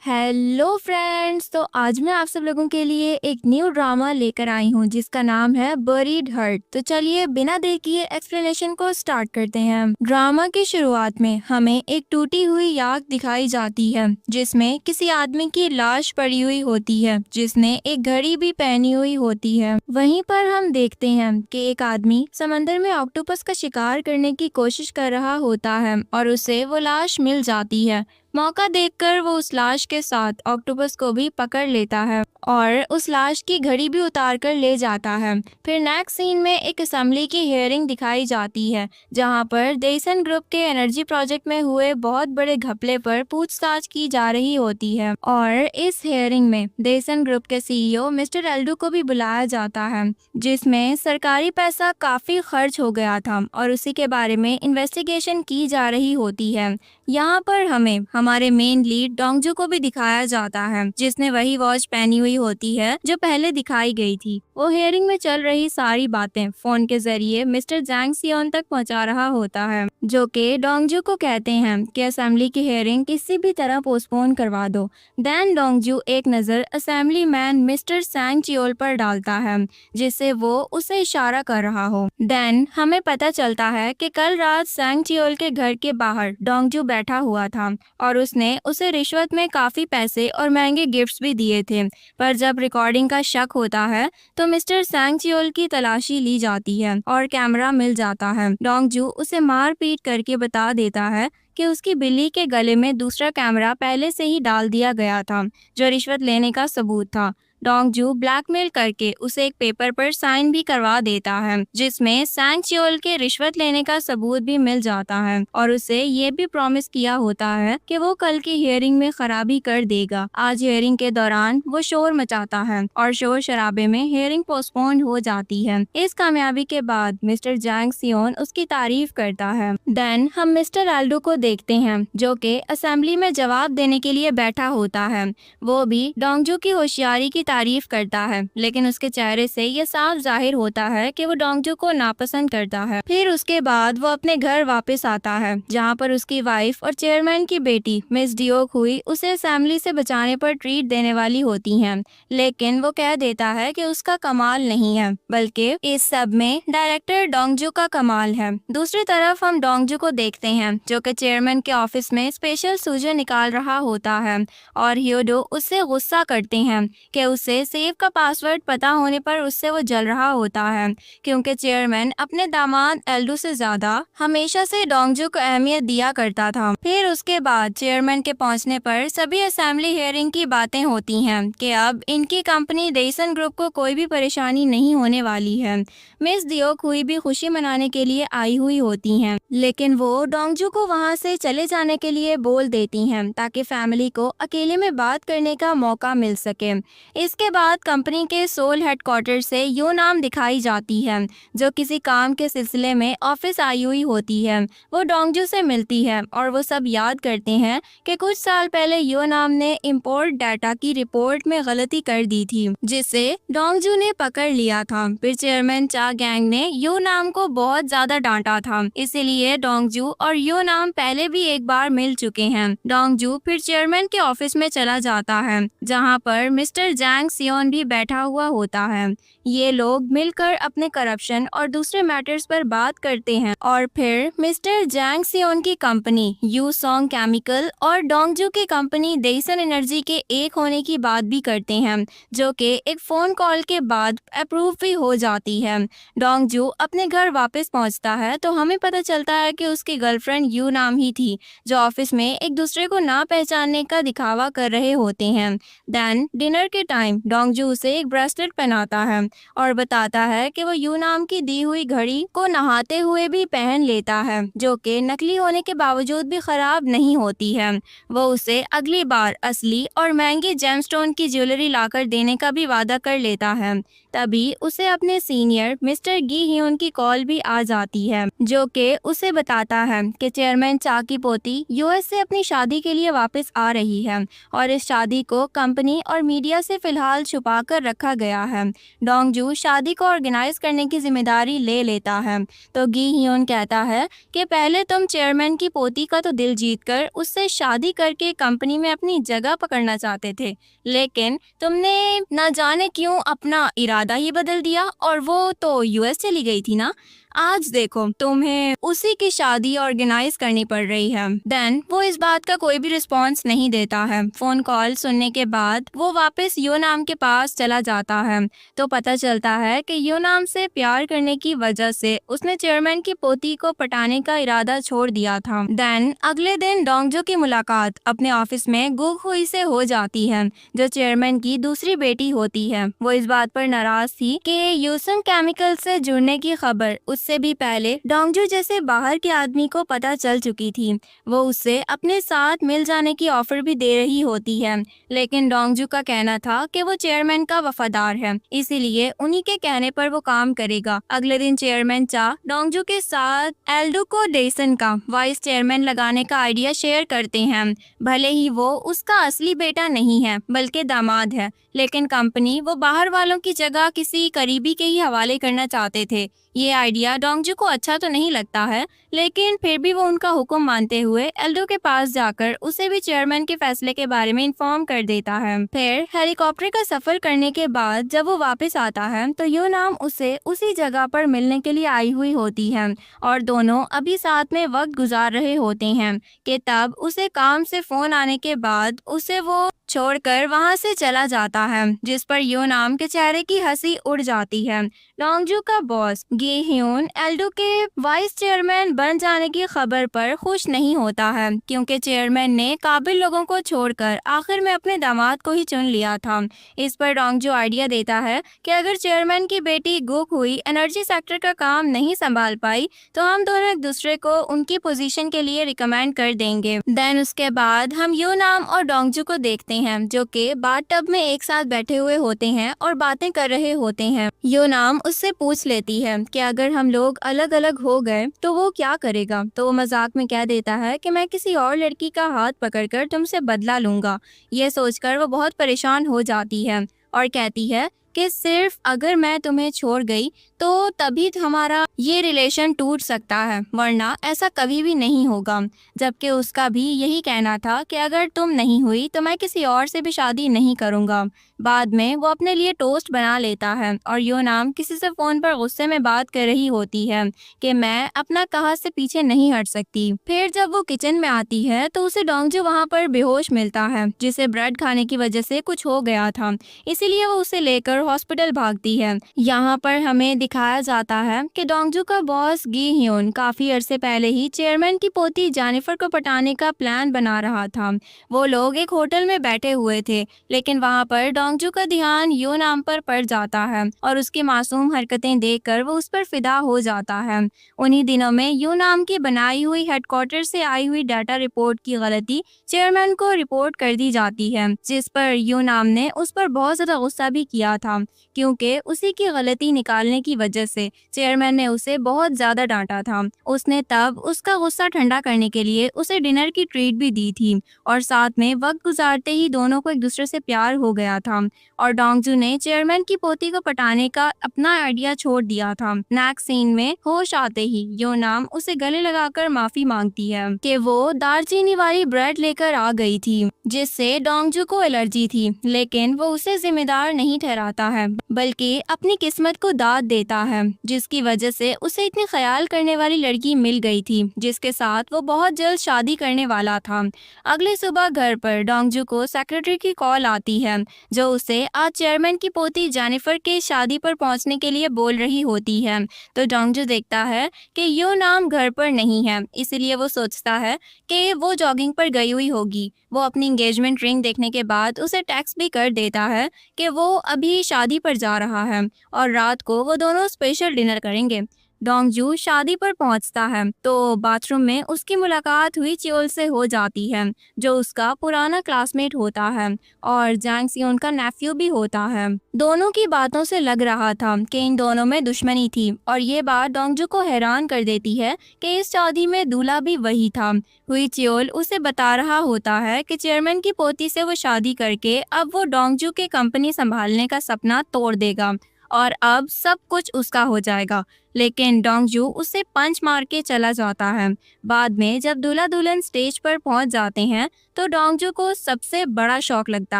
Hello friends. तो आज मैं आप सब लोगों के लिए एक न्यू ड्रामा लेकर आई हूँ जिसका नाम है बरीड हर्ट। तो चलिए बिना देर किए एक्सप्लेनेशन को स्टार्ट करते हैं। ड्रामा की शुरुआत में हमें एक टूटी हुई याक दिखाई जाती है जिसमें किसी आदमी की लाश पड़ी हुई होती है जिसने एक घड़ी भी पहनी हुई होती है। वहीं पर हम देखते हैं कि एक आदमी समंदर में ऑक्टोपस का शिकार करने की कोशिश कर रहा होता है और उसे वो लाश मिल जाती है। मौका देखकर वो उस लाश के साथ ऑक्टोपस को भी पकड़ लेता है और उस लाश की घड़ी भी उतार कर ले जाता है। फिर नेक्स्ट सीन में एक असेंबली की हियरिंग दिखाई जाती है जहां पर डेसन ग्रुप के एनर्जी प्रोजेक्ट में हुए बहुत बड़े घपले पर पूछताछ की जा रही होती है और इस हियरिंग में डेसन ग्रुप के सीईओ मिस्टर एल्डू को भी बुलाया जाता है जिसमें सरकारी पैसा काफी खर्च हो गया था और उसी के बारे में इन्वेस्टिगेशन की जा रही होती है। यहाँ पर हमें हमारे मेन लीड डोंगजू को भी दिखाया जाता है जिसने वही वॉच पहनी हुई होती है जो पहले दिखाई गई थी। वो हियरिंग में चल रही सारी बातें फोन के जरिए मिस्टर जैंग सियोन तक पहुंचा रहा होता है जो कि डोंगजू को कहते हैं कि असेंबली की हियरिंग किसी भी तरह पोस्टपोन करवा दो। देन डोंगजू एक नजर असेंबली मैन मिस्टर सैंग चियोल पर डालता है जिससे वो उसे इशारा कर रहा हो। देन हमें पता चलता है कि कल रात सैंग चियोल के घर के बाहर डोंगजू बैठा हुआ था और उसने उसे रिश्वत में काफी पैसे और महंगे गिफ्ट्स भी दिए थे। पर जब रिकॉर्डिंग का शक होता है तो मिस्टर सैंग चियोल की तलाशी ली जाती है और कैमरा मिल जाता है। डोंगजू उसे मार पीट करके बता देता है कि उसकी बिल्ली के गले में दूसरा कैमरा पहले से ही डाल दिया गया था जो रिश्वत लेने का सबूत था। डोंगजू ब्लैकमेल करके उसे एक पेपर पर साइन भी करवा देता है जिसमें सैंग चियोल के रिश्वत लेने का सबूत भी मिल जाता है और उसे ये भी प्रॉमिस किया होता है कि वो कल की हियरिंग में खराबी कर देगा। आज हियरिंग के दौरान वो शोर मचाता है और शोर शराबे में हियरिंग पोस्टपोन हो जाती है। इस कामयाबी के बाद मिस्टर जैंग सियोन उसकी तारीफ करता है। देन हम मिस्टर एल्डो को देखते हैं जो कि असेंबली में जवाब देने के लिए बैठा होता है। वो भी डोंगजू की होशियारी की तारीफ करता है लेकिन उसके चेहरे से ये साफ जाहिर होता है कि वो डोंगजू को नापसंद करता है। फिर उसके बाद वो अपने घर वापस आता है जहाँ पर उसकी वाइफ और चेयरमैन की बेटी मिस डियोक हुई उसे असेंबली से बचाने पर ट्रीट देने वाली होती हैं लेकिन वो कह देता है कि उसका कमाल नहीं है बल्कि इस सब में डायरेक्टर डोंगजू का कमाल है। दूसरी तरफ हम डोंगजू को देखते हैं जो कि चेयरमैन के ऑफिस में स्पेशल सूजन निकाल रहा होता है और हियोडो उससे गुस्सा करते हैं कि उसे सेफ का पासवर्ड पता होने पर उससे वो जल रहा होता है क्योंकि चेयरमैन अपने दामाद एल्डू से ज्यादा हमेशा से डोंगजू को अहमियत दिया करता था। फिर उसके बाद चेयरमैन के पहुंचने पर सभी असेंबली हियरिंग की बातें होती हैं कि अब इनकी कंपनी डेसन ग्रुप को कोई भी परेशानी नहीं होने वाली है। मिस डियोक हुई भी खुशी मनाने के लिए आई हुई होती हैं लेकिन वो डोंगजू को वहां से चले जाने के लिए बोल देती हैं ताकि फैमिली को अकेले में बात करने का मौका मिल सके। इसके बाद कंपनी के सोल हेडक्वार्टर से यो नाम दिखाई जाती है जो किसी काम के सिलसिले में ऑफिस आई हुई होती है। वो डोंगजू से मिलती है और वो सब याद करते हैं कि कुछ साल पहले यो नाम ने इंपोर्ट डाटा की रिपोर्ट में गलती कर दी थी जिसे डोंगजू ने पकड़ लिया था। फिर चेयरमैन चा गैंग ने यो नाम को बहुत ज्यादा डांटा था इसीलिए डोंगजू और यो नाम पहले भी एक बार मिल चुके हैं। डोंगजू फिर चेयरमैन के ऑफिस में चला जाता है जहाँ पर मिस्टर जैंग सियोन भी बैठा हुआ होता है। ये लोग मिलकर अपने करप्शन और दूसरे मैटर्स पर बात करते हैं और फिर मिस्टर जैंग सियोन की कंपनी यू सॉन्ग केमिकल और डोंगजू की कंपनी डेसन एनर्जी के एक होने की बात भी करते हैं जो कि एक फोन कॉल के बाद अप्रूव भी हो जाती है। डोंगजू अपने घर वापस पहुंचता है तो हमें पता चलता है कि उसकी गर्लफ्रेंड यू नाम ही थी जो ऑफिस में एक दूसरे को ना पहचानने का दिखावा कर रहे होते हैं। देन डिनर के टाइम डोंगजू उसे एक ब्रेसलेट पहनाता है और बताता है कि वो यू नाम की दी हुई घड़ी को नहाते हुए भी पहन लेता है जो कि नकली होने के बावजूद भी खराब नहीं होती है। वो उसे अगली बार असली और महंगी जेमस्टोन की ज्वेलरी लाकर देने का भी वादा कर लेता है। तभी उसे अपने सीनियर मिस्टर गी हियोन की कॉल भी आ जाती है जो कि उसे बताता है कि चेयरमैन चा की पोती यूएस से अपनी शादी के लिए वापस आ रही है और इस शादी को कंपनी और मीडिया से फिलहाल छुपा कर रखा गया है। डोंगजू शादी को ऑर्गेनाइज करने की जिम्मेदारी ले लेता है तो गी ह्यून कहता है कि पहले तुम चेयरमैन की पोती का तो दिल जीतकर उससे शादी करके कंपनी में अपनी जगह पकड़ना चाहते थे, लेकिन तुमने न जाने क्यों अपना इरादा ही बदल दिया और वो तो यूएस चली गई थी ना। आज देखो तुम्हें उसी की शादी ऑर्गेनाइज करनी पड़ रही है। देन वो इस बात का कोई भी रिस्पॉन्स नहीं देता है। फोन कॉल सुनने के बाद वो वापस योनाम के पास चला जाता है तो पता चलता है कि योनाम से प्यार करने की वजह से उसने चेयरमैन की पोती को पटाने का इरादा छोड़ दिया था। देन अगले दिन डोंगजू की मुलाकात अपने ऑफिस में गुगहुई से हो जाती है जो चेयरमैन की दूसरी बेटी होती है। वो इस बात पर नाराज थी कि यूसुंग केमिकल से जुड़ने की खबर उससे भी पहले डोंगजू जैसे बाहर के आदमी को पता चल चुकी थी। वो उससे अपने साथ मिल जाने की ऑफर भी दे रही होती है, लेकिन डोंगजू का कहना था कि वो चेयरमैन का वफादार है, इसीलिए उन्हीं के कहने पर वो काम करेगा। अगले दिन चेयरमैन चा डोंगजू के साथ एल्डुको डेसन का वाइस चेयरमैन लगाने का आइडिया शेयर करते हैं। भले ही वो उसका असली बेटा नहीं है बल्कि दामाद है, लेकिन कंपनी वो बाहर वालों की जगह किसी करीबी के ही हवाले करना चाहते थे। ये आइडिया डोंगजू को अच्छा तो नहीं लगता है, लेकिन फिर भी वो उनका हुक्म मानते हुए एल्डो के पास जाकर उसे भी चेयरमैन के फैसले के बारे में इन्फॉर्म कर देता है। फिर हेलीकॉप्टर का सफर करने के बाद जब वो वापस आता है तो योनाम उसे उसी जगह पर मिलने के लिए आई हुई होती है और दोनों अभी साथ में वक्त गुजार रहे होते हैं कि तब उसे काम से फोन आने के बाद उसे वो छोड़कर वहां से चला जाता है, जिस पर योनाम के चेहरे की हंसी उड़ जाती है। डोंगजू का बॉस गी ह्यून एल्डो के वाइस चेयरमैन बन जाने की खबर पर खुश नहीं होता है क्योंकि चेयरमैन ने काबिल लोगों को छोड़कर आखिर में अपने दामाद को ही चुन लिया था। इस पर डोंगजू आइडिया देता है कि अगर चेयरमैन की बेटी गुगहुई एनर्जी सेक्टर का काम नहीं संभाल पाई तो हम दोनों एक दूसरे को उनकी पोजीशन के लिए रिकमेंड कर देंगे। देन उसके बाद हम योनाम और डोंगजू को देखते हैं जो कि बाथटब में एक साथ बैठे हुए होते हैं और बातें कर रहे होते हैं। योनाम उससे पूछ लेती है कि अगर हम लोग अलग अलग हो गए तो वो क्या करेगा, तो वो मजाक में कह देता है कि मैं किसी और लड़की का हाथ पकड़कर तुमसे बदला लूंगा। ये सोचकर वो बहुत परेशान हो जाती है और कहती है कि सिर्फ अगर मैं तुम्हें छोड़ गई तो तभी हमारा ये रिलेशन टूट सकता है, वरना ऐसा कभी भी नहीं होगा। जबकि उसका भी यही कहना था कि अगर तुम नहीं हुई तो मैं किसी और से भी शादी नहीं करूंगा। बाद में वो अपने लिए टोस्ट बना लेता है और योनाम किसी से फोन पर गुस्से में बात कर रही होती है कि मैं अपना कहा से पीछे नहीं हट सकती। फिर जब वो किचन में आती है तो उसे डोंगजू वहाँ पर बेहोश मिलता है, जिसे ब्रेड खाने की वजह से कुछ हो गया था, इसीलिए वो उसे लेकर हॉस्पिटल भागती है। यहाँ पर हमें दिखाया जाता है कि डोंगजू का बॉस गी ह्यून काफी अरसे पहले ही चेयरमैन की पोती जेनिफर को पटाने का प्लान बना रहा था। वो लोग एक होटल में बैठे हुए थे, लेकिन वहाँ पर डोंगजू का ध्यान योनाम पर पड़ जाता है और उसकी मासूम हरकतें देखकर वो उस पर फिदा हो जाता है। उन्हीं दिनों में योनाम की बनाई हुई हेडक्वार्टर से आई हुई डाटा रिपोर्ट की गलती चेयरमैन को रिपोर्ट कर दी जाती है, जिस पर योनाम ने उस पर बहुत ज्यादा गुस्सा भी किया था क्योंकि उसी की गलती निकालने की वजह से चेयरमैन ने उसे बहुत ज्यादा डांटा था। उसने तब उसका गुस्सा ठंडा करने के लिए उसे डिनर की ट्रीट भी दी थी और साथ में वक्त गुजारते ही दोनों को एक दूसरे से प्यार हो गया था और डोंगजू ने चेयरमैन की पोती को पटाने का अपना आइडिया छोड़ दिया था। नेक्स्ट सीन में होश आते ही योनाम उसे गले लगाकर माफी मांगती है कि वो दालचीनी वाली ब्रेड लेकर आ गई थी जिससे डोंगजू को एलर्जी थी, लेकिन वो उसे जिम्मेदार नहीं ठहराता है बल्कि अपनी किस्मत को दाद देता है, जिसकी वजह से उसे इतनी ख्याल करने वाली लड़की मिल गई थी जिसके साथ वो बहुत जल्द शादी करने वाला था। अगली सुबह घर पर डोंगजू को सेक्रेटरी की कॉल आती है जो उसे आज चेयरमैन की पोती जेनिफर के शादी पर पहुंचने के लिए बोल रही होती है। तो डोंगजू देखता है कि योनाम घर पर नहीं है, इसीलिए वो सोचता है कि वो जॉगिंग पर गई हुई होगी। वो अपनी एंगेजमेंट रिंग देखने के बाद उसे टेक्स्ट भी कर देता है कि वो अभी शादी पर जा रहा है और रात को वो दोनों स्पेशल डिनर करेंगे। डोंगजू शादी पर पहुंचता है तो बाथरूम में उसकी मुलाकात हुई च्योल से हो जाती है, जो उसका पुराना क्लासमेट होता है और जैंग सियोन का नेफ्यू भी होता है। दोनों की बातों से लग रहा था कि इन दोनों में दुश्मनी थी और ये बात डोंगजू को हैरान कर देती है कि इस शादी में दूल्हा भी वही था। हुई च्योल उसे बता रहा होता है कि चेयरमैन की पोती से वो शादी करके अब वो डोंगजू के कंपनी संभालने का सपना तोड़ देगा और अब सब कुछ उसका हो जाएगा। लेकिन डोंगजू उसे पंच मार के चला जाता है। बाद में जब दूल्हा दुल्हन स्टेज पर पहुंच जाते हैं तो डोंगजू को सबसे बड़ा शौक लगता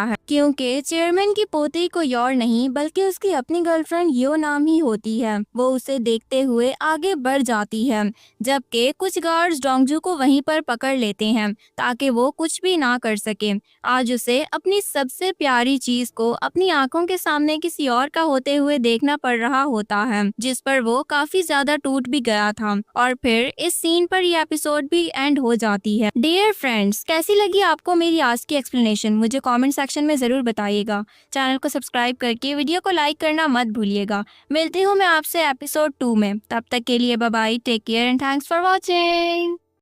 है, क्योंकि चेयरमैन की पोती कोई और नहीं बल्कि उसकी अपनी गर्लफ्रेंड यो नाम ही होती है। वो उसे देखते हुए आगे बढ़ जाती है, जबकि कुछ गार्ड्स डोंगजू को वहीं पर पकड़ लेते हैं ताकि वो कुछ भी ना कर सके। आज उसे अपनी सबसे प्यारी चीज को अपनी आंखों के सामने किसी और का होते हुए देखना पड़ रहा होता है, जिस पर वो काफी ज्यादा टूट भी गया था। और फिर इस सीन पर ये एपिसोड भी एंड हो जाती है। डियर फ्रेंड्स, कैसी लगी आपको मेरी आज की एक्सप्लेनेशन? मुझे कमेंट सेक्शन में जरूर बताइएगा। चैनल को सब्सक्राइब करके वीडियो को लाइक करना मत भूलिएगा। मिलती हूँ मैं आपसे एपिसोड 2 में। तब तक के लिए bye bye, take care and thanks for watching.